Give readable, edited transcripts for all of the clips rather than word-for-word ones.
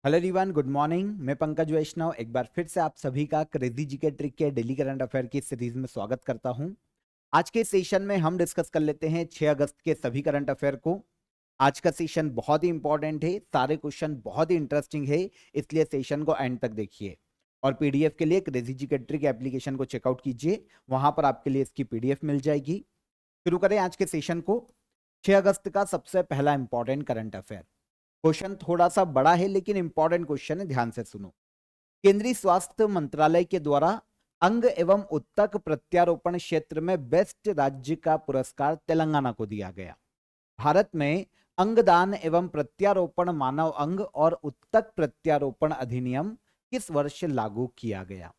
Hello everyone, good morning. मैं पंकज वैष्णव एक बार फिर से आप सभी का क्रेजी जीके ट्रिक के डेली करंट अफेयर की सीरीज में स्वागत करता हूं। आज के सेशन में हम डिस्कस कर लेते हैं 6 अगस्त के सभी करंट अफेयर को। आज का सेशन बहुत ही इंपॉर्टेंट है, सारे क्वेश्चन बहुत ही इंटरेस्टिंग है, इसलिए सेशन को एंड तक देखिए। और पीडीएफ के लिए क्रेजी जीके ट्रिक एप्लीकेशन को चेकआउट कीजिए, वहां पर आपके लिए इसकी पीडीएफ मिल जाएगी। शुरू करें आज के सेशन को। 6 अगस्त का सबसे पहला इंपॉर्टेंट करंट अफेयर। क्वेश्चन थोड़ा सा बड़ा है लेकिन इंपॉर्टेंट क्वेश्चन है, ध्यान से सुनो। केंद्रीय स्वास्थ्य मंत्रालय के द्वारा अंग एवं उत्तक प्रत्यारोपण क्षेत्र में बेस्ट राज्य का पुरस्कार तेलंगाना को दिया गया। भारत में अंगदान एवं प्रत्यारोपण मानव अंग और उत्तक प्रत्यारोपण अधिनियम किस वर्ष लागू किया गया?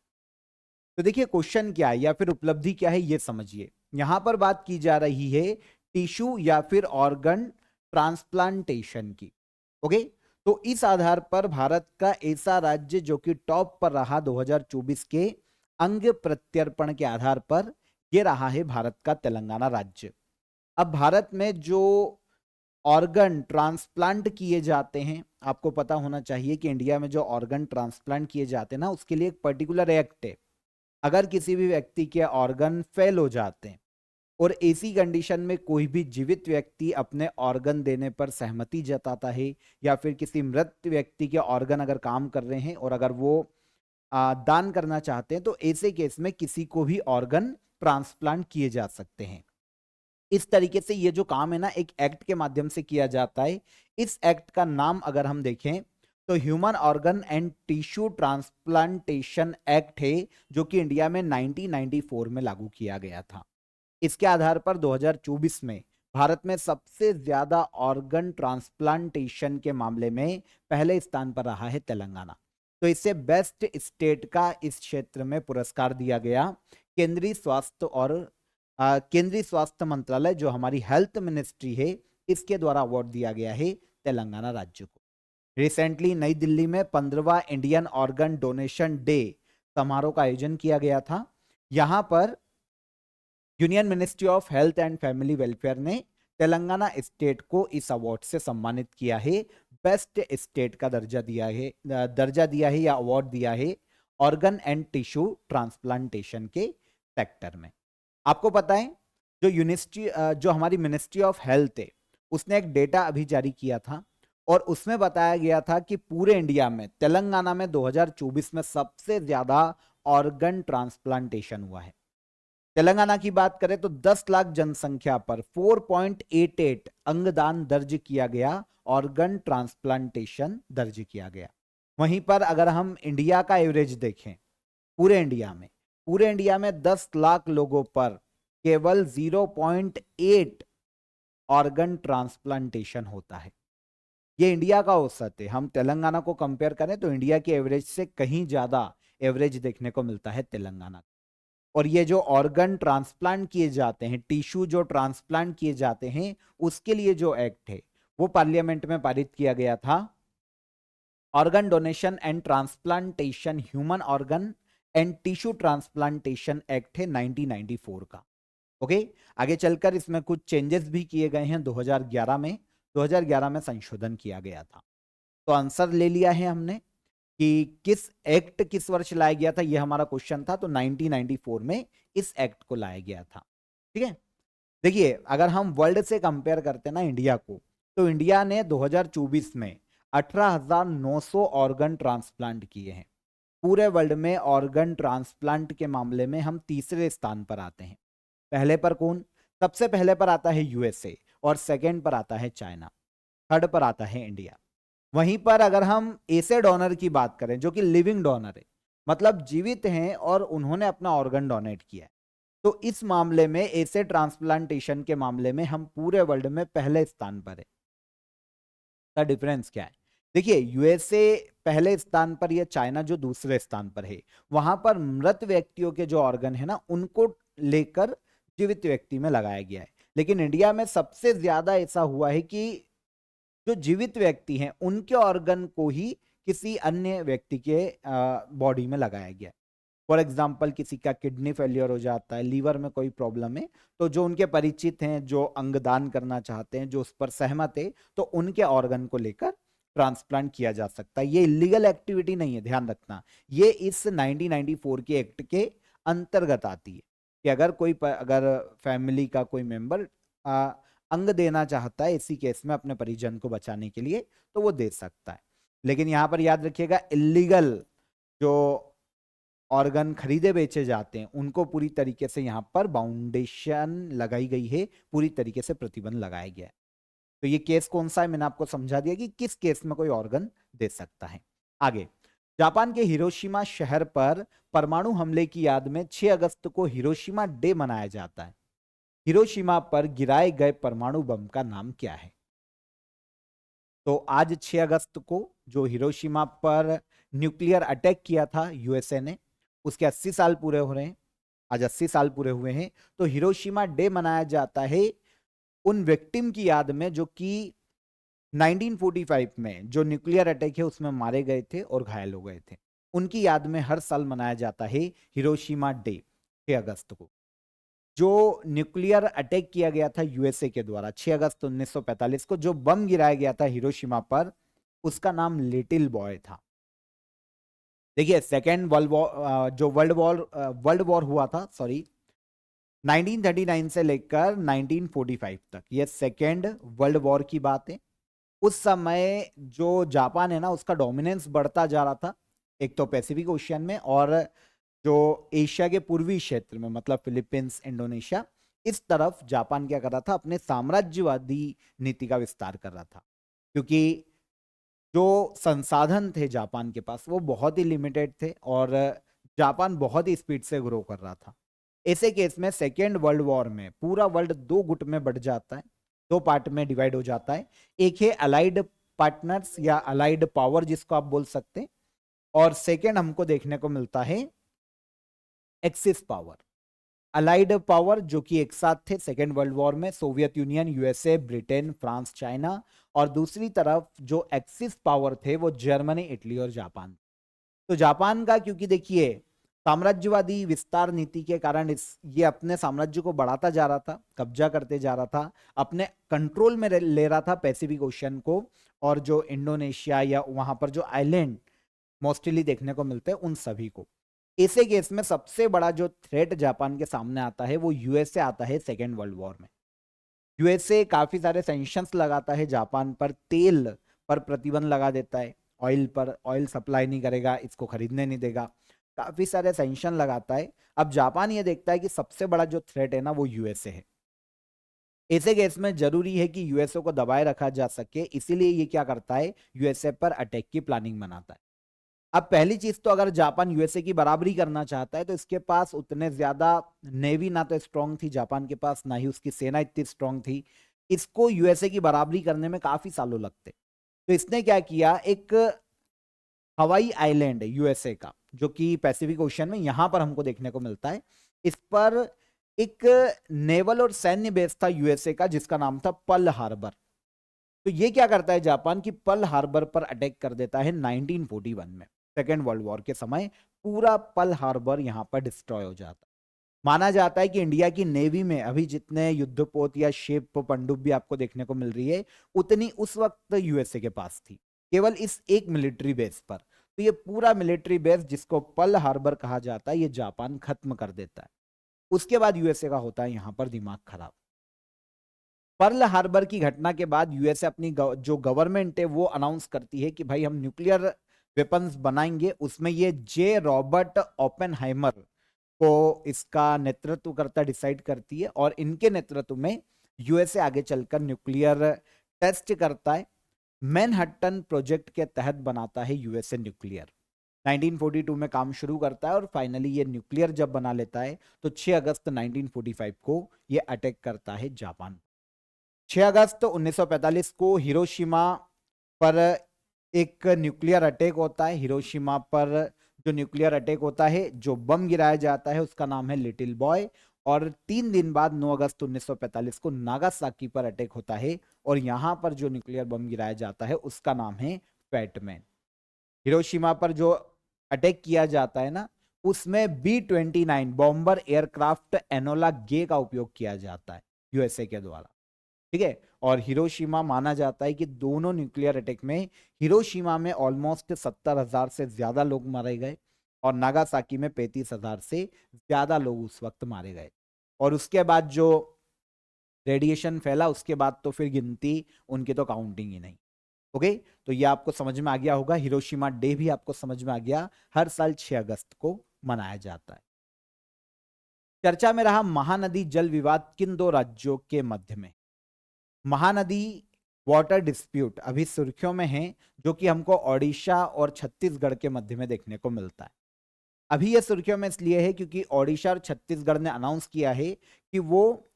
तो देखिए क्वेश्चन क्या है या फिर उपलब्धि क्या है ये समझिए। यहां पर बात की जा रही है टिश्यू या फिर ऑर्गन ट्रांसप्लांटेशन की। ओके, तो इस आधार पर भारत का ऐसा राज्य जो कि टॉप पर रहा 2024 के अंग प्रत्यर्पण के आधार पर, ये रहा है भारत का तेलंगाना राज्य। अब भारत में जो ऑर्गन ट्रांसप्लांट किए जाते हैं, आपको पता होना चाहिए कि इंडिया में जो ऑर्गन ट्रांसप्लांट किए जाते हैं ना, उसके लिए एक पर्टिकुलर एक्ट है। अगर किसी भी व्यक्ति के ऑर्गन फेल हो जाते हैं और ऐसी कंडीशन में कोई भी जीवित व्यक्ति अपने ऑर्गन देने पर सहमति जताता है, या फिर किसी मृत व्यक्ति के ऑर्गन अगर काम कर रहे हैं और अगर वो दान करना चाहते हैं, तो ऐसे केस में किसी को भी ऑर्गन ट्रांसप्लांट किए जा सकते हैं। इस तरीके से ये जो काम है ना, एक एक्ट के माध्यम से किया जाता है। इस एक्ट का नाम अगर हम देखें तो human organ and tissue transplantation act है, जो कि इंडिया में 1994 में लागू किया गया था। इसके आधार पर 2024 में भारत में सबसे ज्यादा ऑर्गन ट्रांसप्लांटेशन के मामले में पहले स्थान पर रहा है तेलंगाना। तो इसे बेस्ट स्टेट का इस क्षेत्र में पुरस्कार दिया गया। केंद्रीय स्वास्थ्य और केंद्रीय स्वास्थ्य मंत्रालय, जो हमारी हेल्थ मिनिस्ट्री है, इसके द्वारा अवार्ड दिया गया है तेलंगाना राज्य को। रिसेंटली नई दिल्ली में 15वां इंडियन ऑर्गन डोनेशन डे समारोह का आयोजन किया गया था। यहां पर union ministry of health and family welfare ने तेलंगाना स्टेट को इस अवार्ड से सम्मानित किया है। बेस्ट स्टेट का दर्जा दिया है या अवार्ड दिया है ऑर्गन एंड टिश्यू ट्रांसप्लांटेशन के सेक्टर में। आपको पता है जो हमारी मिनिस्ट्री ऑफ हेल्थ है, उसने एक डेटा अभी जारी किया था और उसमें बताया गया था कि पूरे इंडिया में तेलंगाना में 2024 में सबसे ज्यादा ऑर्गन ट्रांसप्लांटेशन हुआ है। तेलंगाना की बात करें तो 10 लाख जनसंख्या पर 4.88 अंगदान दर्ज किया गया, ऑर्गन ट्रांसप्लांटेशन दर्ज किया गया। वहीं पर अगर हम इंडिया का एवरेज देखें, पूरे इंडिया में 10 लाख लोगों पर केवल 0.8 ऑर्गन ट्रांसप्लांटेशन होता है। ये इंडिया का औसत है। हम तेलंगाना को कंपेयर करें तो इंडिया की एवरेज से कहीं ज्यादा एवरेज देखने को मिलता है तेलंगाना। और ये जो ऑर्गन ट्रांसप्लांट किए जाते हैं, टिश्यू जो ट्रांसप्लांट किए जाते हैं, उसके लिए जो एक्ट है वो पार्लियामेंट में पारित किया गया था। Organ donation and transplantation human organ and tissue transplantation act है 1994 का। ओके, आगे चलकर इसमें कुछ चेंजेस भी किए गए हैं 2011 में संशोधन किया गया था। तो आंसर ले लिया है हमने कि किस एक्ट किस वर्ष लाया गया था, यह हमारा क्वेश्चन था। तो 1994 में इस एक्ट को लाया गया था। ठीक है, देखिए अगर हम वर्ल्ड से कंपेयर करते हैं ना इंडिया को, तो इंडिया ने 2024 में 18,900 ऑर्गन ट्रांसप्लांट किए हैं। पूरे वर्ल्ड में ऑर्गन ट्रांसप्लांट के मामले में हम तीसरे स्थान पर आते हैं। पहले पर कौन? सबसे पहले पर आता है यूएसए और सेकंड पर आता है चाइना, थर्ड पर आता है इंडिया। वहीं पर अगर हम ऐसे डोनर की बात करें जो कि लिविंग डोनर है, मतलब जीवित हैं और उन्होंने अपना ऑर्गन डोनेट किया है, तो इस मामले में ऐसे ट्रांसप्लांटेशन के मामले में हम पूरे वर्ल्ड में पहले स्थान पर है। का डिफरेंस क्या है? देखिए यूएसए पहले स्थान पर या चाइना जो दूसरे स्थान पर है, वहां पर मृत व्यक्तियों के जो ऑर्गन है ना, उनको लेकर जीवित व्यक्ति में लगाया गया है। लेकिन इंडिया में सबसे ज्यादा ऐसा हुआ है कि जो जीवित व्यक्ति हैं उनके ऑर्गन को ही किसी अन्य व्यक्ति के बॉडी में लगाया गया। फॉर एग्जाम्पल किसी का किडनी फेलियर हो जाता है, लीवर में कोई प्रॉब्लम है, तो जो उनके परिचित हैं, जो अंगदान करना चाहते हैं, जो उस पर सहमत है, तो उनके ऑर्गन को लेकर ट्रांसप्लांट किया जा सकता है। ये इलीगल एक्टिविटी नहीं है, ध्यान रखना। ये इस 1994 के एक्ट के अंतर्गत आती है कि अगर अगर फैमिली का कोई मेंबर अंग देना चाहता है इसी केस में अपने परिजन को बचाने के लिए, तो वो दे सकता है। लेकिन यहां पर याद रखिएगा, इलीगल जो ऑर्गन खरीदे बेचे जाते हैं उनको पूरी तरीके से यहां पर बाउंडेशन लगाई गई है, पूरी तरीके से प्रतिबंध लगाया गया है। तो ये केस कौन सा है, मैंने आपको समझा दिया कि किस केस में कोई ऑर्गन दे सकता है। आगे, जापान के हिरोशिमा शहर पर परमाणु हमले की याद में 6 अगस्त को हिरोशिमा डे मनाया जाता है। हिरोशिमा पर गिराए गए परमाणु बम का नाम क्या है? तो आज 6 अगस्त को जो हिरोशिमा पर न्यूक्लियर अटैक किया था यूएसए ने, उसके 80 साल पूरे हो रहे हैं। आज 80 साल पूरे हुए हैं। तो हिरोशिमा डे मनाया जाता है उन विक्टिम की याद में जो कि 1945 में जो न्यूक्लियर अटैक है उसमें मारे गए थे और घायल हो गए थे। उनकी याद में हर साल मनाया जाता है हिरोशिमा डे 6 अगस्त को। जो न्यूक्लियर अटैक किया गया था यूएसए के द्वारा 6 अगस्त 1945 को, जो बम गिराया गया था हिरोशिमा पर, उसका नाम लिटिल बॉय था। देखिए, सेकेंड वर्ल्ड वॉर जो वर्ल्ड वॉर हुआ था, सॉरी, 1939 से लेकर 1945 तक, ये सेकेंड वर्ल्ड वॉर की बात है। उस समय जो जापान है ना, उसका डोमिनेंस बढ़ता जा रहा था, एक तो पैसिफिक ओशियन में और जो एशिया के पूर्वी क्षेत्र में, मतलब फिलीपींस, इंडोनेशिया, इस तरफ जापान क्या कर रहा था, अपने साम्राज्यवादी नीति का विस्तार कर रहा था। क्योंकि जो संसाधन थे जापान के पास वो बहुत ही लिमिटेड थे और जापान बहुत ही स्पीड से ग्रो कर रहा था। ऐसे केस में सेकेंड वर्ल्ड वॉर में पूरा वर्ल्ड 2 गुट में बढ़ जाता है, 2 पार्ट में डिवाइड हो जाता है। एक है अलाइड पार्टनर्स या अलाइड पावर जिसको आप बोल सकते हैं, और सेकेंड हमको देखने को मिलता है एक्सिस पावर। अलाइड पावर जो कि एक साथ थे सेकेंड वर्ल्ड वॉर में, Soviet union, USA, Britain, France, China, और दूसरी तरफ जो एक्सिस पावर थे वो जर्मनी, इटली और जापान। तो जापान का, क्योंकि देखिए साम्राज्यवादी विस्तार नीति के कारण ये अपने साम्राज्य को बढ़ाता जा रहा था, कब्जा करते जा रहा था, अपने कंट्रोल में ले रहा था पैसिफिक ओशियन को, और जो इंडोनेशिया या वहां पर जो आइलैंड मोस्टली देखने को मिलते हैं उन सभी को। ऐसे केस में सबसे बड़ा जो थ्रेट जापान के सामने आता है वो यूएसए आता है सेकेंड वर्ल्ड वॉर में। यूएसए काफी सारे सैंक्शंस लगाता है जापान पर, तेल पर प्रतिबंध लगा देता है, ऑयल पर, ऑयल सप्लाई नहीं करेगा, इसको खरीदने नहीं देगा, काफी सारे सैंक्शन लगाता है। अब जापान ये देखता है कि सबसे बड़ा जो थ्रेट है ना वो यूएसए है। ऐसे केस में जरूरी है कि यूएसए को दबाए रखा जा सके, इसीलिए ये क्या करता है, यूएसए पर अटैक की प्लानिंग बनाता है। अब पहली चीज तो, अगर जापान यूएसए की बराबरी करना चाहता है तो इसके पास उतने ज्यादा नेवी ना तो स्ट्रांग थी जापान के पास, ना ही उसकी सेना इतनी स्ट्रांग थी। इसको यूएसए की बराबरी करने में काफी सालों लगते। तो इसने क्या किया, एक हवाई आइलैंड है यूएसए का जो कि पैसिफिक ओशियन में यहां पर हमको देखने को मिलता है, इस पर एक नेवल और सैन्य बेस था यूएसए का जिसका नाम था पर्ल हार्बर। तो ये क्या करता है जापान की पर्ल हार्बर पर अटैक कर देता है 1941 में, सेकेंड वर्ल्ड वॉर के समय पूरा पर्ल हार्बर यहां पर डिस्ट्रॉय हो जाता है। माना जाता है कि इंडिया की नेवी में अभी जितने युद्धपोत या शिप पनडुब्बी आपको देखने को मिल रही है उतनी उस वक्त यूएसए के पास थी, केवल इस एक मिलिट्री बेस पर। तो ये पूरा मिलिट्री बेस जिसको पर्ल हार्बर कहा जाता है ये जापान खत्म कर देता है। उसके बाद यूएसए का होता है यहां पर दिमाग खराब। पर्ल हार्बर की घटना के बाद यूएसए अपनी जो गवर्नमेंट है वो अनाउंस करती है कि भाई हम न्यूक्लियर वेपन्स बनाएंगे। उसमें ये जे रॉबर्ट ओपेनहाइमर को इसका नेतृत्व करता, डिसाइड करती है, और इनके नेतृत्व में यूएसए आगे चलकर न्यूक्लियर टेस्ट करता है। मैनहट्टन प्रोजेक्ट के तहत बनाता है यूएसए न्यूक्लियर। 1942 में काम शुरू करता है और फाइनली ये न्यूक्लियर जब बना लेता है तो 6 अगस्त 1945 को ये अटैक करता है जापान। 6 अगस्त 1945 को हिरोशिमा पर एक न्यूक्लियर अटैक होता है। हिरोशिमा पर जो न्यूक्लियर अटैक होता है, जो बम गिराया जाता है उसका नाम है लिटिल बॉय। और 3 दिन बाद 9 अगस्त 1945 को नागासाकी पर अटैक होता है और यहां पर जो न्यूक्लियर बम गिराया जाता है उसका नाम है फैटमैन। हिरोशिमा पर जो अटैक किया जाता है ना, उसमें B-29 बॉम्बर एयरक्राफ्ट एनोला गे का उपयोग किया जाता है यूएसए के द्वारा, ठीक है। और हिरोशिमा माना जाता है कि दोनों न्यूक्लियर अटैक में हिरोशिमा में ऑलमोस्ट 70,000 से ज्यादा लोग मारे गए और नागासाकी में 35,000 से ज्यादा लोग उस वक्त मारे गए। और उसके बाद जो रेडिएशन फैला उसके बाद तो फिर गिनती उनकी तो काउंटिंग ही नहीं। ओके, तो ये आपको समझ में आ गया होगा। हिरोशिमा डे भी आपको समझ में आ गया, हर साल 6 अगस्त को मनाया जाता है। चर्चा में रहा महानदी जल विवाद किन दो राज्यों के मध्य में। महानदी वाटर डिस्प्यूट अभी सुर्खियों में है, जो कि हमको ओडिशा और छत्तीसगढ़ के मध्य में देखने को मिलता है। अभी ये सुर्खियों में इसलिए है क्योंकि ओडिशा और छत्तीसगढ़ ने अनाउंस किया है कि वो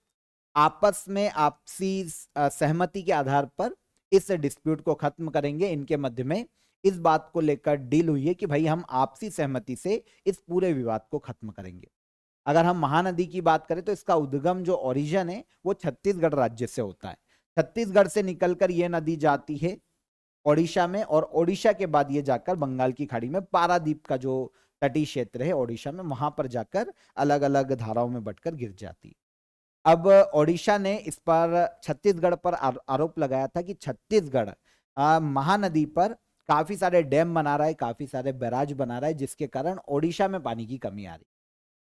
आपस में आपसी सहमति के आधार पर इस डिस्प्यूट को खत्म करेंगे। इनके मध्य में इस बात को लेकर डील हुई है कि भाई हम आपसी सहमति से इस पूरे विवाद को खत्म करेंगे। अगर हम महानदी की बात करें तो इसका उद्गम जो ओरिजिन है वो छत्तीसगढ़ राज्य से होता है। छत्तीसगढ़ से निकलकर यह नदी जाती है ओडिशा में और ओडिशा के बाद ये जाकर बंगाल की खाड़ी में पारादीप का जो तटीय क्षेत्र है ओडिशा में, वहां पर जाकर अलग अलग धाराओं में बंटकर गिर जाती है। अब ओडिशा ने इस पर छत्तीसगढ़ पर आरोप लगाया था कि छत्तीसगढ़ महानदी पर काफी सारे डैम बना रहा है, काफी सारे बैराज बना रहा है, जिसके कारण ओडिशा में पानी की कमी आ रही।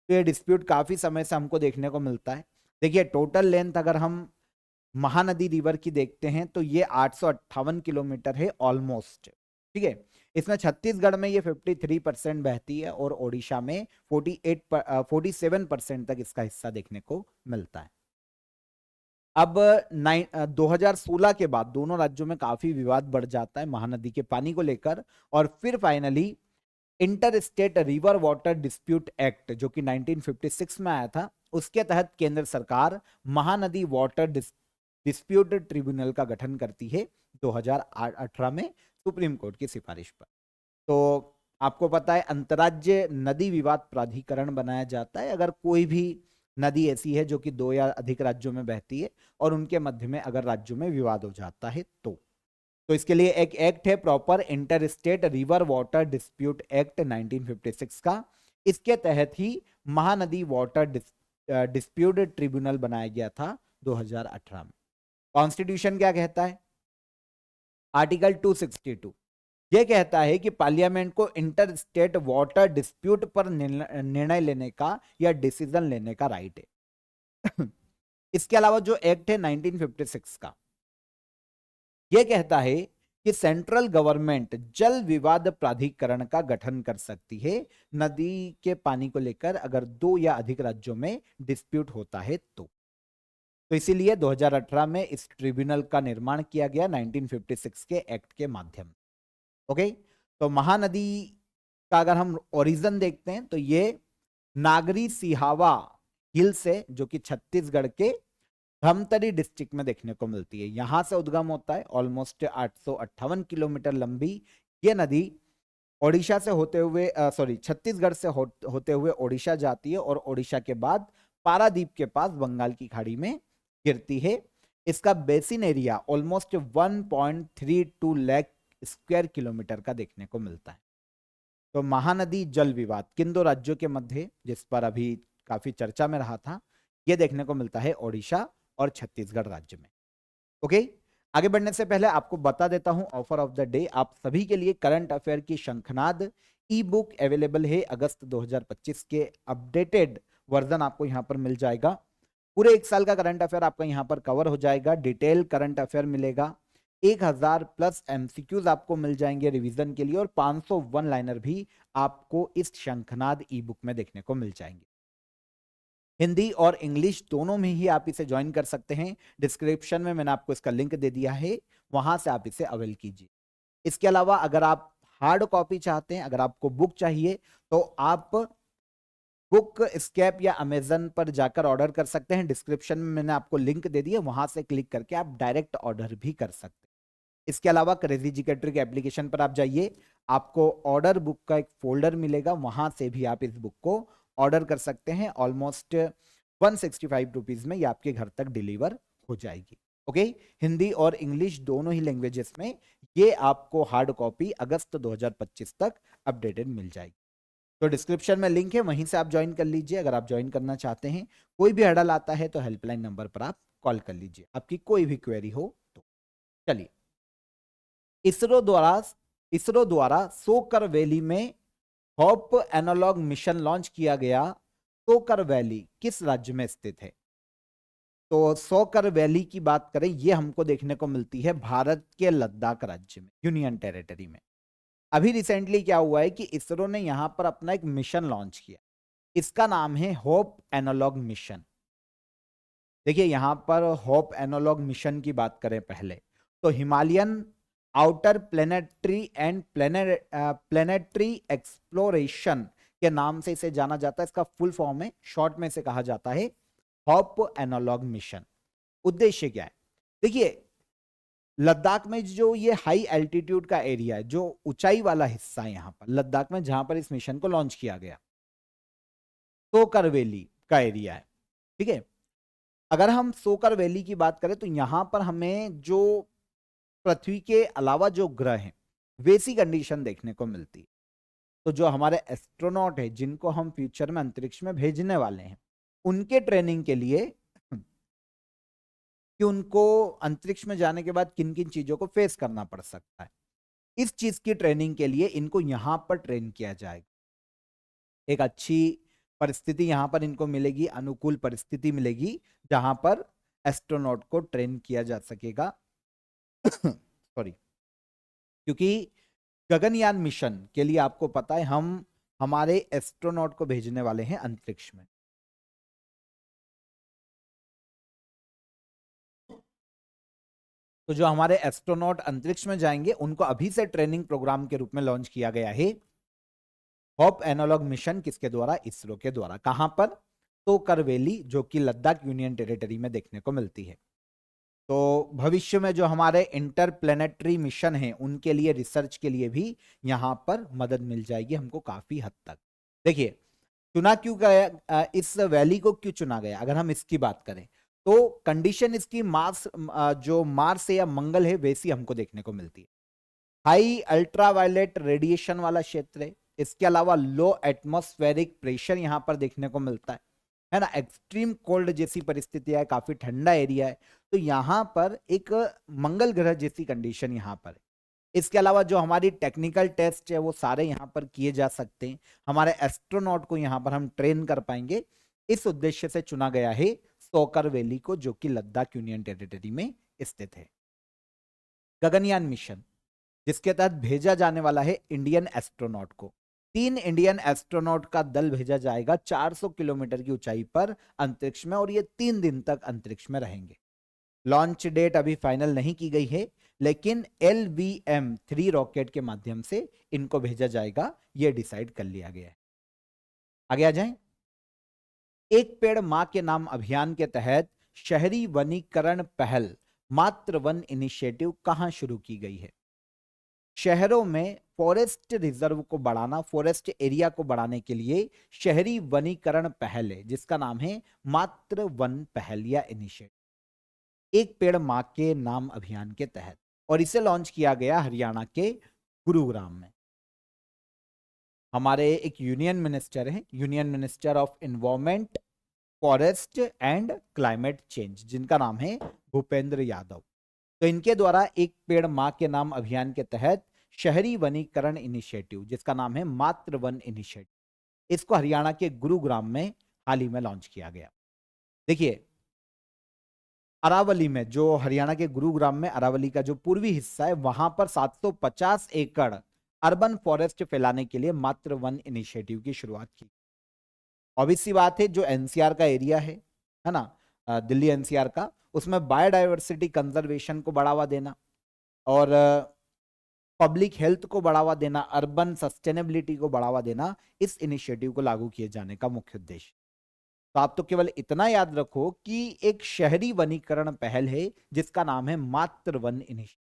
तो ये डिस्प्यूट काफी समय से हमको देखने को मिलता है। देखिए टोटल लेंथ अगर हम महानदी रिवर की देखते हैं तो ये 858 किलोमीटर है ऑलमोस्ट, ठीक है। इसमें छत्तीसगढ़ में ये 53% बहती है और ओडिशा में 47% तक इसका हिस्सा देखने को मिलता है। अब 2016 के बाद दोनों राज्यों में काफी विवाद बढ़ जाता है महानदी के पानी को लेकर और फिर finally inter state river water dispute act जो कि 1956 में आया था, उसके तहत केंद्र सरकार महानदी वाटर डिस्प्यूट ट्रिब्यूनल का गठन करती है 2018 में सुप्रीम कोर्ट की सिफारिश पर। तो आपको पता है अंतर्राज्य नदी विवाद प्राधिकरण बनाया जाता है अगर कोई भी नदी ऐसी है जो कि 2 या अधिक राज्यों में बहती है और उनके मध्य में अगर राज्यों में विवाद हो जाता है तो इसके लिए एक एक्ट है proper inter state river water dispute act 1956 का। इसके तहत ही महानदी वाटर डिस्प्यूट ट्रिब्यूनल बनाया गया था 2018 में। कॉन्स्टिट्यूशन क्या कहता है? आर्टिकल 262 यह कहता है कि पार्लियामेंट को इंटर स्टेट वाटर डिस्प्यूट पर निर्णय लेने का या डिसीजन लेने का राइट है। इसके अलावा जो एक्ट है 1956 का, यह कहता है कि सेंट्रल गवर्नमेंट जल विवाद प्राधिकरण का गठन कर सकती है नदी के पानी को लेकर अगर 2 या अधिक राज्यों में डिस्प्यूट होता है तो इसीलिए 2018 में इस ट्रिब्यूनल का निर्माण किया गया 1956 के एक्ट के माध्यम। ओके, तो महानदी का अगर हम ओरिजिन देखते हैं तो ये नागरी सिहावा हिल से जो कि छत्तीसगढ़ के धमतरी डिस्ट्रिक्ट में देखने को मिलती है, यहां से उद्गम होता है। ऑलमोस्ट 858 किलोमीटर लंबी ये नदी ओडिशा से होते हुए छत्तीसगढ़ से होते हुए ओडिशा जाती है और ओडिशा के बाद पारादीप के पास बंगाल की खाड़ी में गिरती है। इसका basin area almost 1.32 lakh square kilometre का देखने को मिलता है। तो महानदी जल विवाद किन दो राज्यों के मध्य, जिस पर अभी काफी चर्चा में रहा था, यह देखने को मिलता है ओडिशा और छत्तीसगढ़ राज्य में। ओके, आगे बढ़ने से पहले आपको बता देता हूं ऑफर ऑफ द डे आप सभी के लिए करंट अफेयर की शंखनाद ई बुक अवेलेबल है। अगस्त 2025 के अपडेटेड वर्जन आपको यहां पर मिल जाएगा। पूरे 1 साल का करंट अफेयर आपका यहां पर कवर हो जाएगा। डिटेल करंट अफेयर मिलेगा, 1000 प्लस एमसीक्यूज आपको मिल जाएंगे रिवीजन के लिए और 500 वन लाइनर भी आपको इस शंखनाद ई बुक में देखने को मिल जाएंगे। हिंदी और इंग्लिश दोनों में ही आप इसे ज्वाइन कर सकते हैं। डिस्क्रिप्शन में मैंने आपको इसका लिंक दे दिया है, वहां से आप इसे अवेल कीजिए। इसके अलावा अगर आप हार्ड कॉपी चाहते हैं, अगर आपको बुक चाहिए तो आप बुक स्कैप या अमेजन पर जाकर ऑर्डर कर सकते हैं। डिस्क्रिप्शन में मैंने आपको लिंक दे दिया, वहां से क्लिक करके आप डायरेक्ट ऑर्डर भी कर सकते हैं। इसके अलावा क्रेजी जीके ट्रिक एप्लीकेशन पर आप जाइए, आपको ऑर्डर बुक का एक फोल्डर मिलेगा, वहां से भी आप इस बुक को ऑर्डर कर सकते हैं। ऑलमोस्ट 165 रुपीज में ये आपके घर तक डिलीवर हो जाएगी। ओके, हिंदी और इंग्लिश दोनों ही लैंग्वेजेस में ये आपको हार्ड कॉपी अगस्त 2025 तक अपडेटेड मिल जाएगी। तो डिस्क्रिप्शन में लिंक है, वहीं से आप ज्वाइन कर लीजिए। अगर आप ज्वाइन करना चाहते हैं, कोई भी हड़ल आता है तो हेल्पलाइन नंबर पर आप कॉल कर लीजिए, आपकी कोई भी क्वेरी हो तो। चलिए, इसरो द्वारा सोकर वैली में होप एनालॉग मिशन लॉन्च किया गया। सोकर वैली किस राज्य में स्थित है? तो सोकर वैली की बात करें, ये हमको देखने को मिलती है भारत के लद्दाख राज्य में, यूनियन टेरिटरी में। अभी रिसेंटली क्या हुआ है कि इसरो ने यहां पर अपना एक मिशन लॉन्च किया, इसका नाम है होप एनालॉग मिशन। देखिए, यहां पर होप एनालॉग मिशन की बात करें पहले, तो Himalayan outer planetary and planetary exploration के नाम से इसे जाना जाता है। इसका फुल फॉर्म है, शॉर्ट में से कहा जाता है होप एनालॉग मिशन। उद्देश्य क्या है? देखिए, लद्दाख में जो ये हाई एल्टीट्यूड का एरिया है, जो ऊंचाई वाला हिस्सा है यहां पर लद्दाख में, जहां पर इस मिशन को लॉन्च किया गया, सोकर वैली का एरिया है। ठीक है, अगर हम सोकर वैली की बात करें तो यहां पर हमें जो पृथ्वी के अलावा जो ग्रह हैं वैसी कंडीशन देखने को मिलती है। तो जो हमारे एस्ट्रोनॉट है, जिनको हम फ्यूचर में अंतरिक्ष में भेजने वाले हैं, उनके ट्रेनिंग के लिए कि उनको अंतरिक्ष में जाने के बाद किन किन चीजों को फेस करना पड़ सकता है, इस चीज की ट्रेनिंग के लिए इनको यहां पर ट्रेन किया जाएगा। एक अच्छी परिस्थिति यहां पर इनको मिलेगी, अनुकूल परिस्थिति मिलेगी, जहां पर एस्ट्रोनॉट को ट्रेन किया जा सकेगा। सॉरी, क्योंकि गगनयान मिशन के लिए आपको पता है हम हमारे एस्ट्रोनॉट को भेजने वाले हैं अंतरिक्ष में। तो जो हमारे एस्ट्रोनॉट अंतरिक्ष में जाएंगे उनको अभी से ट्रेनिंग प्रोग्राम के रूप में लॉन्च किया गया है होप एनालॉग मिशन। किसके द्वारा? इसरो के द्वारा। कहां पर? सोकर वैली, जो कि लद्दाख यूनियन टेरिटरी में देखने को मिलती है। तो भविष्य में जो हमारे इंटरप्लेनेटरी मिशन हैं उनके लिए, रिसर्च के लिए भी यहां पर मदद मिल जाएगी हमको काफी हद तक। देखिए, चुना क्यों गया, इस वैली को क्यों चुना गया? अगर हम इसकी बात करें तो कंडीशन इसकी मार्स, जो मार्स या मंगल है वैसी हमको देखने को मिलती है। हाई अल्ट्रावायलेट रेडिएशन वाला क्षेत्र है। इसके अलावा लो एटमॉस्फेरिक प्रेशर यहां पर देखने को मिलता है ना। एक्सट्रीम कोल्ड जैसी परिस्थितियां है, काफी ठंडा एरिया है। तो यहां पर एक मंगल ग्रह जैसी कंडीशन यहां पर है। इसके अलावा जो हमारी टेक्निकल टेस्ट है वो सारे यहां पर किए जा सकते हैं। हमारे एस्ट्रोनॉट को यहां पर हम ट्रेन कर पाएंगे। इस उद्देश्य से चुना गया है सोकर वैली को, जो कि लद्दाख यूनियन टेरिटरी में स्थित है। गगनयान मिशन, जिसके तहत भेजा जाने वाला है इंडियन एस्ट्रोनॉट को। 3 इंडियन एस्ट्रोनॉट का दल भेजा जाएगा 400 किलोमीटर की ऊंचाई पर अंतरिक्ष में, और ये 3 दिन तक अंतरिक्ष में रहेंगे। लॉन्च डेट अभी फाइनल नहीं की गई है, लेकिन LVM-3 रॉकेट के माध्यम से इनको भेजा जाएगा, यह डिसाइड कर लिया गया है। आगे आ जाएं। एक पेड़ मां के नाम अभियान के तहत शहरी वनीकरण पहल मात्र वन इनिशिएटिव कहां शुरू की गई है? शहरों में फॉरेस्ट रिजर्व को बढ़ाना, फॉरेस्ट एरिया को बढ़ाने के लिए शहरी वनीकरण पहल है, जिसका नाम है मात्र वन पहल या इनिशिएटिव। एक पेड़ मां के नाम अभियान के तहत, और इसे लॉन्च किया गया हरियाणा के गुरुग्राम में। हमारे एक यूनियन मिनिस्टर हैं, union minister of environment, forest and climate change, जिनका नाम है भूपेंद्र यादव। तो इनके द्वारा एक पेड़ मां के नाम अभियान के तहत शहरी वनीकरण इनिशिएटिव, जिसका नाम है मात्र वन इनिशिएटिव, इसको हरियाणा के गुरुग्राम में हाल ही में लॉन्च किया गया। देखिए, अरावली में, जो हरियाणा के गुरुग्राम में अरावली का जो पूर्वी हिस्सा है, वहां पर 750 एकड़ अर्बन फॉरेस्ट फैलाने के लिए मात्र वन इनिशिएटिव की शुरुआत की। ऑब्वियस सी बात है, जो एनसीआर का एरिया है ना, दिल्ली एनसीआर का, उसमें बायोडायवर्सिटी कंजर्वेशन को बढ़ावा देना और पब्लिक हेल्थ को बढ़ावा देना, अर्बन सस्टेनेबिलिटी को बढ़ावा देना, इस इनिशिएटिव को लागू किए जाने का मुख्य उद्देश्य। तो आप तो केवल इतना याद रखो कि एक शहरी वनीकरण पहल है जिसका नाम है मात्र वन इनिशिएटिव,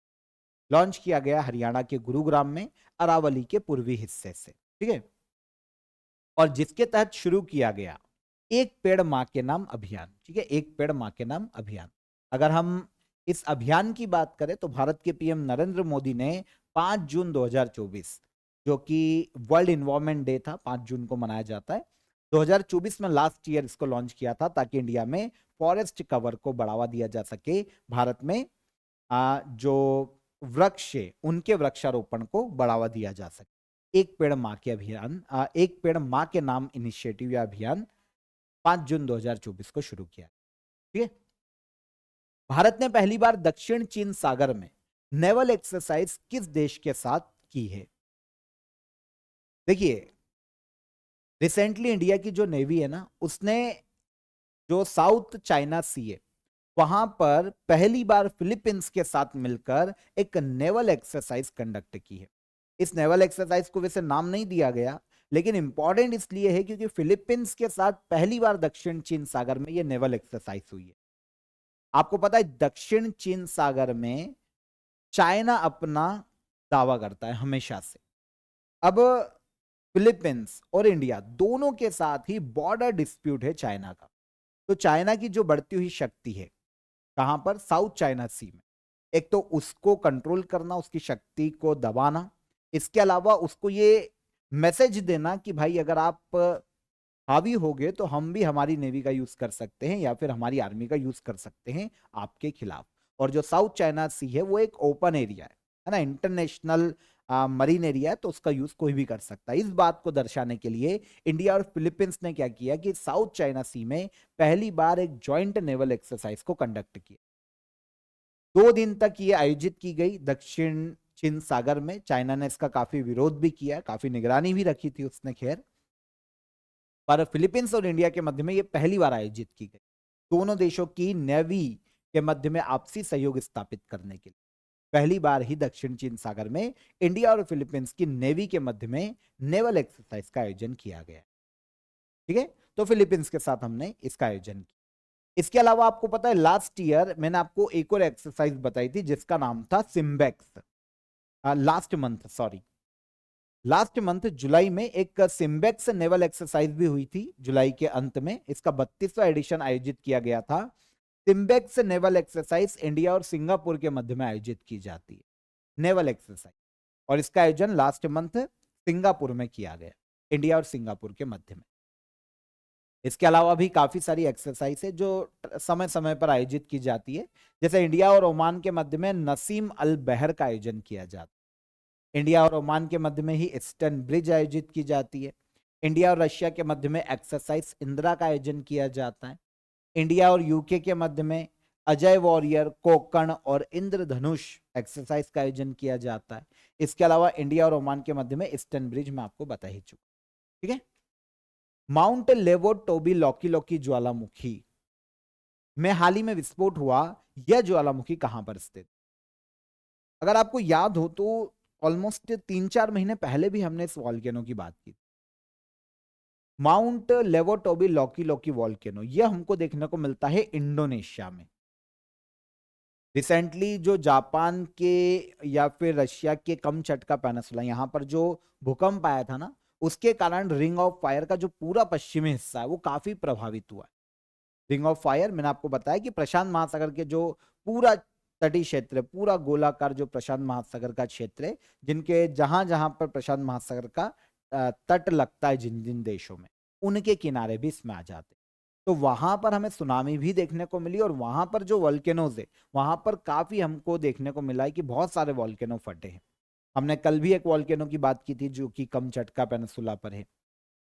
लॉन्च किया गया हरियाणा के गुरुग्राम में, अरावली के पूर्वी हिस्से से। ठीक है, और जिसके तहत शुरू किया गया एक पेड़ मां के नाम अभियान। ठीक है, एक पेड़ मां के नाम अभियान। अगर हम इस अभियान की बात करें तो भारत के पीएम नरेंद्र मोदी ने 5 जून 2024, जो कि वर्ल्ड इन्वायरमेंट डे था, 5 जून को मनाया जाता है, 2024 में लास्ट ईयर इसको लॉन्च किया था, ताकि इंडिया में फॉरेस्ट कवर को बढ़ावा दिया जा सके, भारत में जो वृक्ष है उनके वृक्षारोपण को बढ़ावा दिया जा सके। एक पेड़ माँ के अभियान, एक पेड़ माँ के नाम इनिशिएटिव या अभियान 5 जून 2024 को शुरू किया। ठीक है। भारत ने पहली बार दक्षिण चीन सागर में नेवल एक्सरसाइज किस देश के साथ की है? देखिए, रिसेंटली इंडिया की जो नेवी है ना, उसने जो साउथ चाइना सी है वहां पर पहली बार फिलीपींस के साथ मिलकर एक नेवल एक्सरसाइज कंडक्ट की है। इस नेवल एक्सरसाइज को वैसे नाम नहीं दिया गया, लेकिन इंपॉर्टेंट इसलिए है क्योंकि फिलीपींस के साथ पहली बार दक्षिण चीन सागर में यह नेवल एक्सरसाइज हुई है। आपको पता है दक्षिण चीन सागर में चाइना अपना दावा करता है हमेशा से। अब फिलीपींस और इंडिया दोनों के साथ ही बॉर्डर डिस्प्यूट है चाइना का। तो चाइना की जो बढ़ती हुई शक्ति है कहां पर? साउथ चाइना सी में। एक तो उसको कंट्रोल करना, उसकी शक्ति को दबाना, इसके अलावा उसको ये मैसेज देना कि भाई अगर आप हावी हो गए तो हम भी हमारी नेवी का यूज कर सकते हैं या फिर हमारी आर्मी का यूज कर सकते हैं आपके खिलाफ। और जो साउथ चाइना सी है वो एक ओपन एरिया है ना, इंटरनेशनल मरीन एरिया है, तो उसका यूज कोई भी कर सकता है। इस बात को दर्शाने के लिए इंडिया और फिलीपींस ने क्या किया कि साउथ चाइना सी में पहली बार एक जॉइंट नेवल एक्सरसाइज को कंडक्ट किया। 2 दिन तक ये आयोजित की गई दक्षिण चीन सागर में। चाइना ने इसका काफी विरोध भी किया, काफी निगरानी भी रखी थी उसने, खैर। पर फिलीपींस और इंडिया के मध्य में ये पहली बार आयोजित की गई, दोनों देशों की नेवी के मध्य में आपसी सहयोग स्थापित करने के लिए। पहली बार ही दक्षिण चीन सागर में इंडिया और फिलीपींस की नेवी के मध्य में नेवल एक्सरसाइज का आयोजन किया गया। ठीक है, तो फिलीपींस के साथ हमने इसका आयोजन किया। इसके अलावा आपको पता है लास्ट ईयर मैंने आपको एक और एक्सरसाइज बताई थी जिसका नाम था सिम्बेक्स। लास्ट मंथ जुलाई में एक सिम्बेक्स नेवल एक्सरसाइज भी हुई थी। जुलाई के अंत में इसका 32वां एडिशन आयोजित किया गया था। सिम्बेक्स नेवल एक्सरसाइज इंडिया और सिंगापुर के मध्य में आयोजित की जाती है, नेवल एक्सरसाइज, और इसका आयोजन लास्ट मंथ सिंगापुर में किया गया, इंडिया और सिंगापुर के मध्य में। इसके अलावा भी काफी सारी एक्सरसाइज है जो समय समय पर आयोजित की जाती है। जैसे इंडिया और ओमान के मध्य में नसीम अल बहर का आयोजन किया जाता है। इंडिया और ओमान के मध्य में ही ईस्टर्न ब्रिज आयोजित की जाती है। इंडिया और रशिया के मध्य में एक्सरसाइज इंदिरा का आयोजन किया जाता है। इंडिया और यूके के मध्य में अजय वॉरियर, कोकण और इंद्रधनुष एक्सरसाइज का आयोजन किया जाता है। इसके अलावा इंडिया और ओमान के मध्य में ईस्टर्न ब्रिज में आपको बता ही चुका। ठीक है। माउंट लेवोटोबी लॉकी लॉकी ज्वालामुखी में हाल ही में विस्फोट हुआ, यह ज्वालामुखी कहां पर स्थित? अगर आपको याद हो तो ऑलमोस्ट 3-4 महीने पहले भी हमने इस वॉल्केनो की बात की। Mount Lewotobi Laki Laki volcano यह हमको देखने को मिलता है इंडोनेशिया में। रिसेंटली जो जापान के या फिर रशिया के कमचटका पेनिनसुला यहां पर जो भूकंप आया था ना, उसके कारण रिंग ऑफ फायर का जो पूरा पश्चिमी हिस्सा है वो काफी प्रभावित हुआ है। रिंग ऑफ फायर मैंने आपको बताया कि प्रशांत महासागर के जो पूरा तटीय क्षेत्र, पूरा गोलाकार जो प्रशांत महासागर का क्षेत्र है, जिनके जहां जहां पर प्रशांत महासागर का तट लगता है, जिन जिन देशों में, उनके किनारे भी इसमें आ जाते। तो वहां पर हमें सुनामी भी देखने को मिली और वहां पर जो वॉल्केनोज है वहां पर काफी हमको देखने को मिला है कि बहुत सारे वॉल्केनो फटे हैं। हमने कल भी एक वॉल्केनो की बात की थी जो कि कमचटका पेनिनसुला पर है।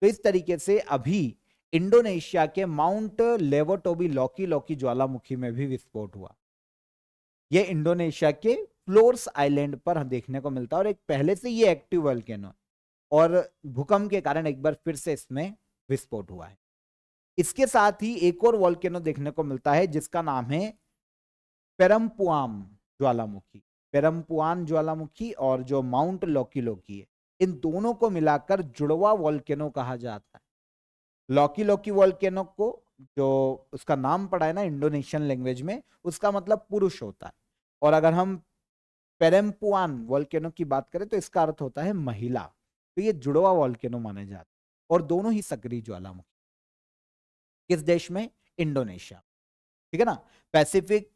तो इस तरीके से अभी इंडोनेशिया के माउंट लेवोटोबी लॉकी लॉकी ज्वालामुखी में भी विस्फोट हुआ। यह इंडोनेशिया के फ्लोर्स आइलैंड पर देखने को मिलता है और एक पहले से ये एक्टिव वॉल्केनो और भूकंप के कारण एक बार फिर से इसमें विस्फोट हुआ है। इसके साथ ही एक और वॉल्केनो देखने को मिलता है जिसका नाम है पेरम्पुआम ज्वालामुखी। पेरम्पुआन ज्वालामुखी और जो माउंट लॉकी लॉकी है, इन दोनों को मिलाकर जुड़वा वॉल्केनो कहा जाता है। लॉकी लॉकी वॉल्केनो को जो उसका नाम पड़ा है ना इंडोनेशियन लैंग्वेज में, उसका मतलब पुरुष होता है। और अगर हम पेरम्पुआन वॉल्केनो की बात करें तो इसका अर्थ होता है महिला। तो ये जुड़वा वॉल्केनो माने जाते हैं और दोनों ही सक्रिय ज्वालामुखी। किस देश में? इंडोनेशिया। ठीक है ना। पैसिफिक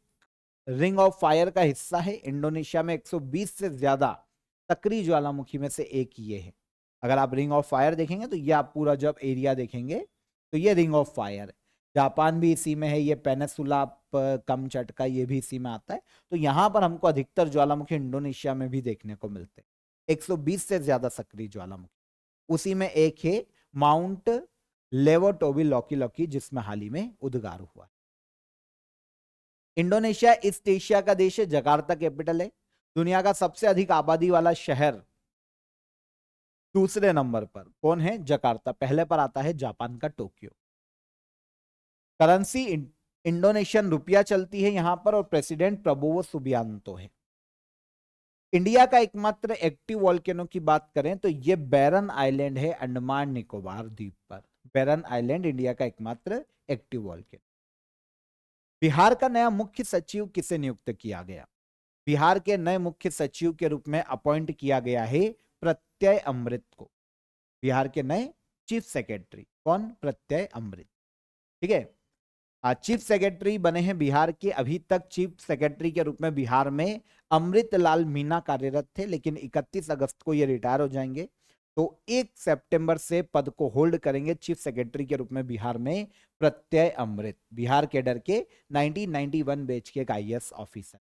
रिंग ऑफ फायर का हिस्सा है। इंडोनेशिया में 120 से ज्यादा सक्रिय ज्वालामुखी में से एक ये है। अगर आप रिंग ऑफ फायर देखेंगे तो ये आप पूरा जब एरिया देखेंगे तो ये रिंग ऑफ फायर है। जापान भी इसी में है, ये पेनिसुला कमचटका ये भी इसी में आता है। तो यहाँ पर हमको अधिकतर ज्वालामुखी इंडोनेशिया में भी देखने को मिलते हैं, 120 से ज्यादा सक्रिय ज्वालामुखी। उसी में एक है माउंट लेवोटोबी लॉकी लॉकी, जिसमें हाल ही में उद्गार हुआ। इंडोनेशिया ईस्ट एशिया का देश है, जकार्ता कैपिटल है। दुनिया का सबसे अधिक आबादी वाला शहर दूसरे नंबर पर कौन है? जकार्ता। पहले पर आता है जापान का टोक्यो। करेंसी इंडोनेशियन रुपया चलती है यहां पर, और प्रेसिडेंट प्रबोवो सुबियांतो है। इंडिया का एकमात्र एक्टिव वॉल्केनो की बात करें तो यह बैरन आइलैंड है, अंडमान निकोबार द्वीप पर। बैरन आइलैंड इंडिया का एकमात्र एक्टिव वॉल्केनो। बिहार का नया मुख्य सचिव किसे नियुक्त किया गया? बिहार के नए मुख्य सचिव के रूप में अपॉइंट किया गया है प्रत्यय अमृत को। बिहार के नए चीफ सेक्रेटरी कौन? प्रत्यय अमृत। ठीक है, चीफ सेक्रेटरी बने हैं बिहार के। अभी तक चीफ सेक्रेटरी के रूप में बिहार में अमृत लाल मीणा कार्यरत थे, लेकिन 31 अगस्त को ये रिटायर हो जाएंगे। तो 1 सितंबर से पद को होल्ड करेंगे चीफ सेक्रेटरी के रूप में बिहार में प्रत्यय अमृत, बिहार कैडर के 1991 बैच के एक IAS ऑफिसर।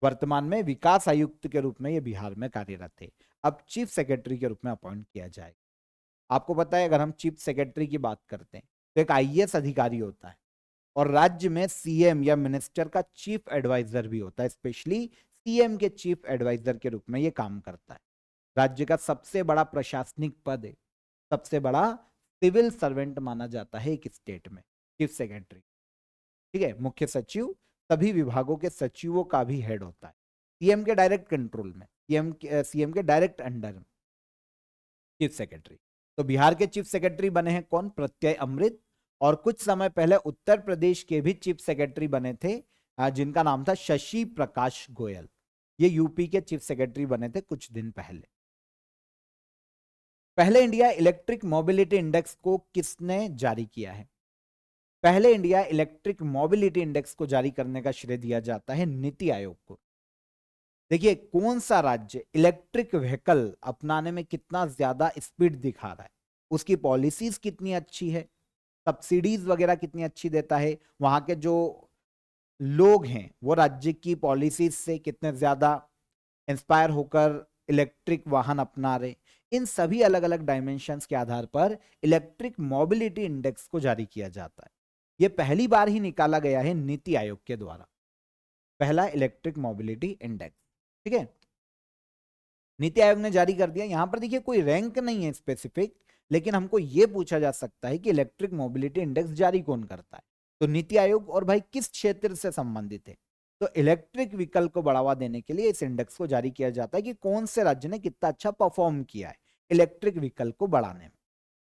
वर्तमान में विकास आयुक्त के रूप में ये बिहार में कार्यरत थे। अब चीफ सेक्रेटरी के रूप में अपॉइंट किया जाएगा। आपको पता है, अगर हम चीफ सेक्रेटरी की बात करते हैं तो एक IAS अधिकारी होता है, और राज्य में CM या मिनिस्टर का चीफ एडवाइजर भी होता है। स्पेशली CM के चीफ एडवाइजर के रूप में ये काम करता है। राज्य का सबसे बड़ा प्रशासनिक पद है, सबसे बड़ा सिविल सर्वेंट माना जाता है एक स्टेट में चीफ सेक्रेटरी। ठीक है, मुख्य सचिव सभी विभागों के सचिवों का भी हेड होता है, CM के डायरेक्ट कंट्रोल में, CM के डायरेक्ट अंडर चीफ सेक्रेटरी। तो बिहार के चीफ सेक्रेटरी बने हैं कौन? प्रत्यय अमृत। और कुछ समय पहले उत्तर प्रदेश के भी चीफ सेक्रेटरी बने थे, जिनका नाम था शशि प्रकाश गोयल। ये यूपी के चीफ सेक्रेटरी बने थे कुछ दिन पहले। पहले इंडिया इलेक्ट्रिक मोबिलिटी इंडेक्स को किसने जारी किया है? पहले इंडिया इलेक्ट्रिक मोबिलिटी इंडेक्स को जारी करने का श्रेय दिया जाता है नीति आयोग को। देखिए, कौन सा राज्य इलेक्ट्रिक व्हीकल अपनाने में कितना ज्यादा स्पीड दिखा रहा है, उसकी पॉलिसीज कितनी अच्छी है, सब्सिडीज वगैरह कितनी अच्छी देता है, वहां के जो लोग हैं वो राज्य की पॉलिसीज से कितने ज्यादा इंस्पायर होकर इलेक्ट्रिक वाहन अपना रहे, इन सभी अलग अलग डायमेंशंस के आधार पर इलेक्ट्रिक मोबिलिटी इंडेक्स को जारी किया जाता है। यह पहली बार ही निकाला गया है नीति आयोग के द्वारा, पहला इलेक्ट्रिक मोबिलिटी इंडेक्स। ठीक है, नीति आयोग ने जारी कर दिया। यहां पर देखिए कोई रैंक नहीं है स्पेसिफिक, लेकिन हमको यह पूछा जा सकता है कि इलेक्ट्रिक मोबिलिटी इंडेक्स जारी कौन करता है। तो नीति आयोग, और भाई किस क्षेत्र से संबंधित है? तो इलेक्ट्रिक व्हीकल को बढ़ावा देने के लिए इस इंडेक्स को जारी किया जाता है कि कौन से राज्य ने कितना अच्छा परफॉर्म किया है इलेक्ट्रिक व्हीकल को बढ़ाने में।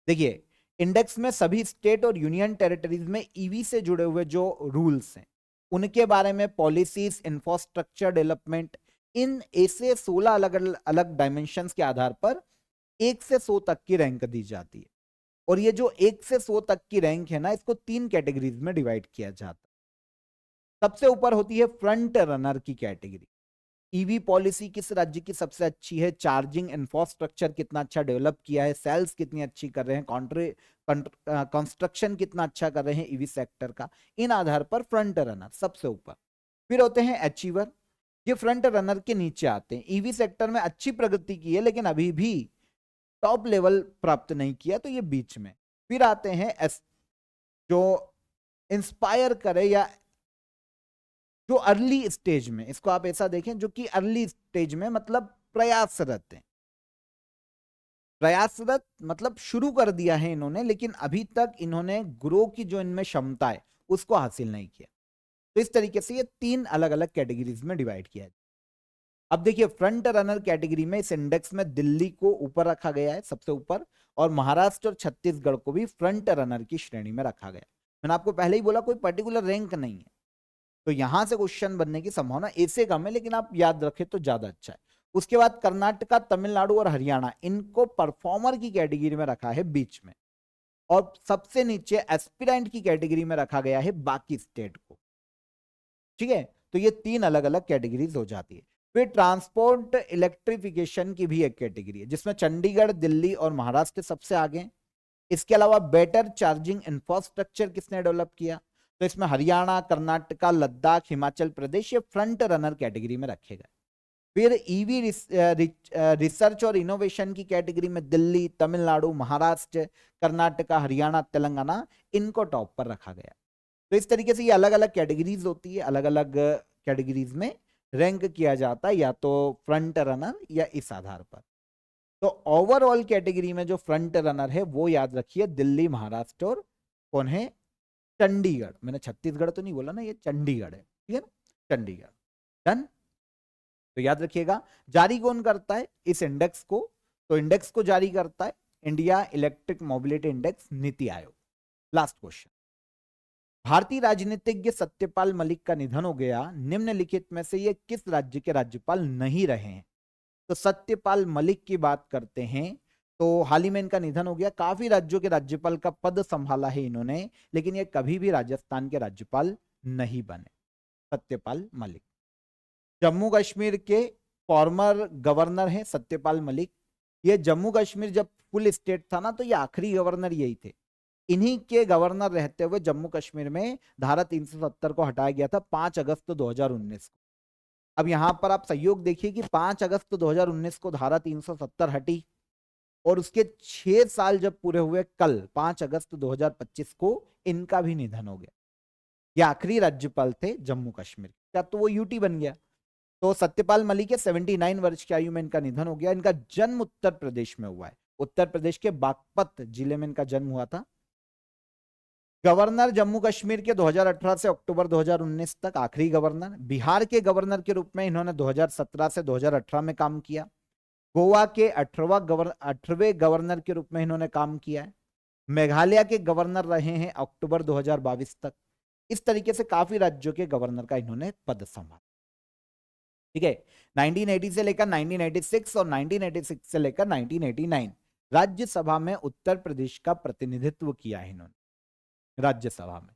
देखिए, इंडेक्स में सभी स्टेट और यूनियन टेरिटरीज में ईवी से जुड़े हुए जो रूल्स हैं उनके बारे में, पॉलिसीज, इंफ्रास्ट्रक्चर डेवलपमेंट, इन ऐसे 16 अलग अलग डायमेंशंस के आधार पर 1 से 100 तक की रैंक दी जाती है। और ये जो 1 से 100 तक की रैंक है ना, इसको 3 कैटेगरीज में डिवाइड किया जाता है। सबसे ऊपर होती है फ्रंट रनर की कैटेगरी। ईवी पॉलिसी किस राज्य की सबसे अच्छी है, चार्जिंग इंफ्रास्ट्रक्चर कितना अच्छा डेवलप किया है, सेल्स कितनी अच्छी कर रहे हैं, कंस्ट्रक्शन कितना अच्छा कर रहे हैं ईवी सेक्टर का, इन आधार पर फ्रंट रनर सबसे ऊपर। फिर होते हैं अचीवर, ये फ्रंट रनर के नीचे आते हैं। ईवी सेक्टर में अच्छी प्रगति की है लेकिन अभी भी टॉप लेवल प्राप्त नहीं किया, तो ये बीच में। फिर आते हैं जो इंस्पायर करे या जो अर्ली स्टेज में, इसको आप ऐसा देखें, जो कि अर्ली स्टेज में मतलब प्रयासरत है। प्रयासरत मतलब शुरू कर दिया है इन्होंने, लेकिन अभी तक इन्होंने ग्रो की जो इनमें क्षमता है उसको हासिल नहीं किया। तो इस तरीके से ये 3 अलग अलग कैटेगरीज में डिवाइड किया है। अब देखिए, फ्रंट रनर कैटेगरी में इस इंडेक्स में दिल्ली को ऊपर रखा गया है सबसे ऊपर, और महाराष्ट्र और छत्तीसगढ़ को भी फ्रंट रनर की श्रेणी में रखा गया। मैंने आपको पहले ही बोला कोई पर्टिकुलर रैंक नहीं है, तो यहां से क्वेश्चन बनने की संभावना ऐसे कम है, लेकिन आप याद रखें तो ज्यादा अच्छा है। उसके बाद कर्नाटका, तमिलनाडु और हरियाणा, इनको परफॉर्मर की कैटेगरी में रखा है बीच में, और सबसे नीचे एस्पिरेंट की कैटेगरी में रखा गया है बाकी स्टेट को। ठीक है, तो ये 3 अलग अलग कैटेगरीज हो जाती है। फिर ट्रांसपोर्ट इलेक्ट्रिफिकेशन की भी एक कैटेगरी है, जिसमें चंडीगढ़, दिल्ली और महाराष्ट्र सबसे आगे हैं। इसके अलावा बेटर चार्जिंग इंफ्रास्ट्रक्चर किसने डेवलप किया? तो इसमें हरियाणा, कर्नाटका, लद्दाख, हिमाचल प्रदेश ये फ्रंट रनर कैटेगरी में रखे गए। फिर ईवी रिसर्च और इनोवेशन की कैटेगरी में दिल्ली, तमिलनाडु, महाराष्ट्र, कर्नाटका, हरियाणा, तेलंगाना इनको टॉप पर रखा गया। तो इस तरीके से ये अलग अलग कैटेगरीज होती है, अलग अलग कैटेगरीज में रैंक किया जाता है, या तो फ्रंट रनर या इस आधार पर। तो ओवरऑल कैटेगरी में जो फ्रंट रनर है वो याद रखिए दिल्ली, महाराष्ट्र और कौन है? चंडीगढ़। मैंने छत्तीसगढ़ तो नहीं बोला ना, ये चंडीगढ़ है, ठीक है ना, चंडीगढ़। डन। तो याद रखिएगा, जारी कौन करता है इस इंडेक्स को? तो इंडेक्स को जारी करता है India electric mobility index, NITI Aayog. Last question, भारतीय राजनीतिज्ञ सत्यपाल मलिक का निधन हो गया, निम्नलिखित में से ये किस राज्य के राज्यपाल नहीं रहे हैं? तो सत्यपाल मलिक की बात करते हैं तो हाल ही में इनका निधन हो गया। काफी राज्यों के राज्यपाल का पद संभाला है इन्होंने, लेकिन ये कभी भी राजस्थान के राज्यपाल नहीं बने, सत्यपाल मलिक। जम्मू कश्मीर के फॉर्मर गवर्नर हैं सत्यपाल मलिक। ये जम्मू कश्मीर जब फुल स्टेट था ना, तो ये आखिरी गवर्नर यही थे। इन्हीं के गवर्नर रहते हुए जम्मू कश्मीर में धारा 370 को हटाया गया था 5 अगस्त 2019 को। अब यहां पर आप सहयोग देखिए कि 5 अगस्त 2019 को धारा 370 हटी और उसके 6 साल जब पूरे हुए, कल 5 अगस्त 2025 को इनका भी निधन हो गया। ये आखिरी राज्यपाल थे जम्मू कश्मीर, क्या तो वो यूटी बन गया। तो सत्यपाल मलिक के 79 वर्ष की आयु में इनका निधन हो गया। इनका जन्म उत्तर प्रदेश में हुआ है, उत्तर प्रदेश के बागपत जिले में इनका जन्म हुआ था। गवर्नर जम्मू कश्मीर के 2018 से अक्टूबर 2019 तक, आखिरी गवर्नर। बिहार के गवर्नर के रूप में इन्होंने 2017 से 2018 में काम किया। गोवा के 18वें गवर्नर के रूप में इन्होंने काम किया है। मेघालय के गवर्नर रहे हैं अक्टूबर 2022 तक। इस तरीके से काफी राज्यों के गवर्नर का इन्होंने पद संभाला, ठीक है। 1980 से लेकर 1986 और 1986 से लेकर 1989 राज्यसभा में उत्तर प्रदेश का प्रतिनिधित्व किया है इन्होंने राज्यसभा में।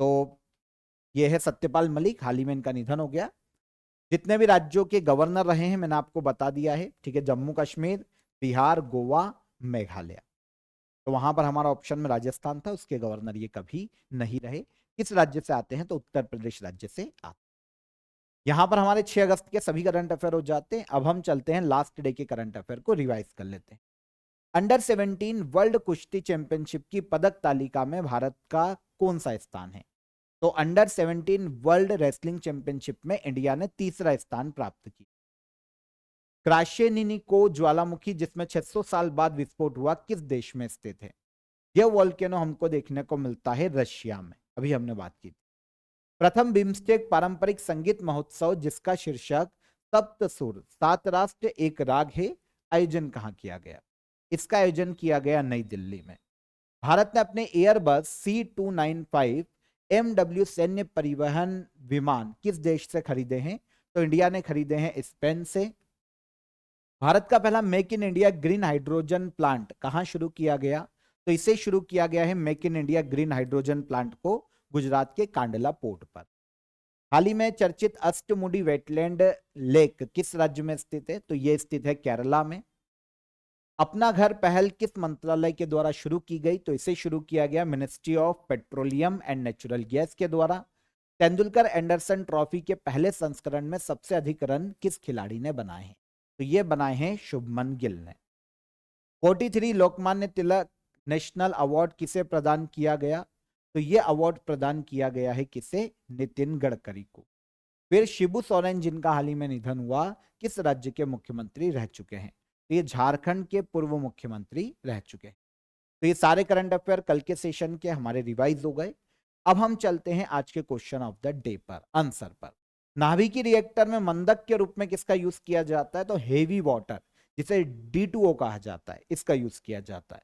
तो ये है सत्यपाल मलिक, हाल ही में इनका निधन हो गया। जितने भी राज्यों के गवर्नर रहे हैं मैंने आपको बता दिया है, ठीक है। जम्मू कश्मीर, बिहार, गोवा, मेघालय। तो वहां पर हमारा ऑप्शन में राजस्थान था, उसके गवर्नर ये कभी नहीं रहे। किस राज्य से आते हैं? तो उत्तर प्रदेश राज्य से आते हैं। यहां पर हमारे 6 अगस्त के सभी करंट अफेयर हो जाते हैं। अब हम चलते हैं लास्ट डे के करंट अफेयर को रिवाइज कर लेते हैं। अंडर 17 वर्ल्ड कुश्ती चैंपियनशिप की पदक तालिका में भारत का कौन सा स्थान है? तो अंडर 17 वर्ल्ड रेसलिंग चैंपियनशिप में इंडिया ने तीसरा स्थान प्राप्त किया। क्राशेनिको ज्वालामुखी जिसमें 600 साल बाद विस्फोट हुआ, किस देश में स्थित है? यह वोल्केनो हमको देखने को मिलता है रशिया में, अभी हमने बात की थी। प्रथम बिम्स्टेक पारंपरिक संगीत महोत्सव जिसका शीर्षक सप्त सुर 7 राष्ट्र एक राग है, आयोजन कहां किया गया? इसका आयोजन किया गया नई दिल्ली में। भारत ने अपने एयरबस C295 MW सैन्य परिवहन विमान किस देश से खरीदे हैं? तो इंडिया ने खरीदे हैं स्पेन से। भारत का पहला make in India green hydrogen plant कहां शुरू किया गया? तो इसे शुरू किया गया है make in India green hydrogen plant को गुजरात के कांडला पोर्ट पर। हाल ही में चर्चित अष्टमुडी वेटलैंड लेक किस राज्य में स्थित है? तो यह स्थित है केरला में। अपना घर पहल किस मंत्रालय के द्वारा शुरू की गई? तो इसे शुरू किया गया ministry of petroleum and natural gas के द्वारा। तेंदुलकर एंडरसन ट्रॉफी के पहले संस्करण में सबसे अधिक रन किस खिलाड़ी ने बनाए हैं? तो ये बनाए हैं शुभमन गिल ने। 43 लोकमान्य तिलक नेशनल अवार्ड किसे प्रदान किया गया? तो ये अवार्ड प्रदान किया गया है किसे? नितिन गडकरी को। फिर शिबू सोरेन जिनका हाल ही में निधन हुआ, किस राज्य के मुख्यमंत्री रह चुके हैं? तो ये झारखंड के पूर्व मुख्यमंत्री रह चुके हैं। तो ये सारे करंट अफेयर कल के सेशन के हमारे रिवाइज हो गए। अब हम चलते हैं आज के क्वेश्चन ऑफ द डे पर, आंसर पर। नाभिकीय रिएक्टर में मंदक के रूप में किसका यूज किया जाता है? तो हेवी वाटर, जिसे D2O कहा जाता है, इसका यूज किया जाता है।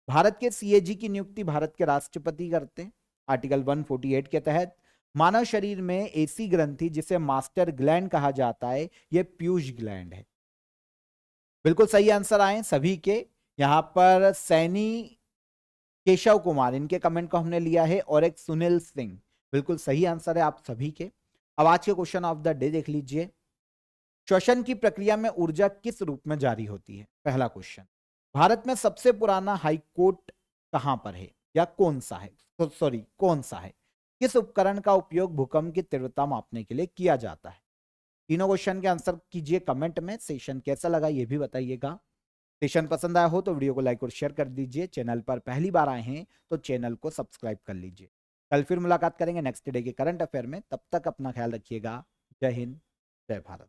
भारत के CAG की नियुक्ति भारत के राष्ट्रपति करते हैं आर्टिकल 148 के तहत। मानव शरीर में ऐसी ग्रंथि जिसे मास्टर ग्लैंड कहा जाता है, यह पीयूष ग्लैंड है। बिल्कुल सही आंसर आए सभी के। यहां पर सैनी केशव कुमार, इनके कमेंट को हमने लिया है, और एक सुनील सिंह, बिल्कुल सही आंसर है आप सभी के। अब आज के क्वेश्चन ऑफ द डे देख लीजिए। श्वसन की प्रक्रिया में ऊर्जा किस रूप में जारी होती है? पहला क्वेश्चन। भारत में सबसे पुराना हाईकोर्ट कहाँ पर है या कौन सा है, तो सॉरी कौन सा है? किस उपकरण का उपयोग भूकंप की तीव्रता मापने के लिए किया जाता है? तीनों क्वेश्चन के आंसर कीजिए कमेंट में। सेशन कैसा लगा ये भी बताइएगा। सेशन पसंद आया हो तो वीडियो को लाइक और शेयर कर दीजिए। चैनल पर पहली बार आए हैं तो चैनल को सब्सक्राइब कर लीजिए। कल फिर मुलाकात करेंगे नेक्स्ट डे के करंट अफेयर में। तब तक अपना ख्याल रखिएगा। जय हिंद, जय भारत।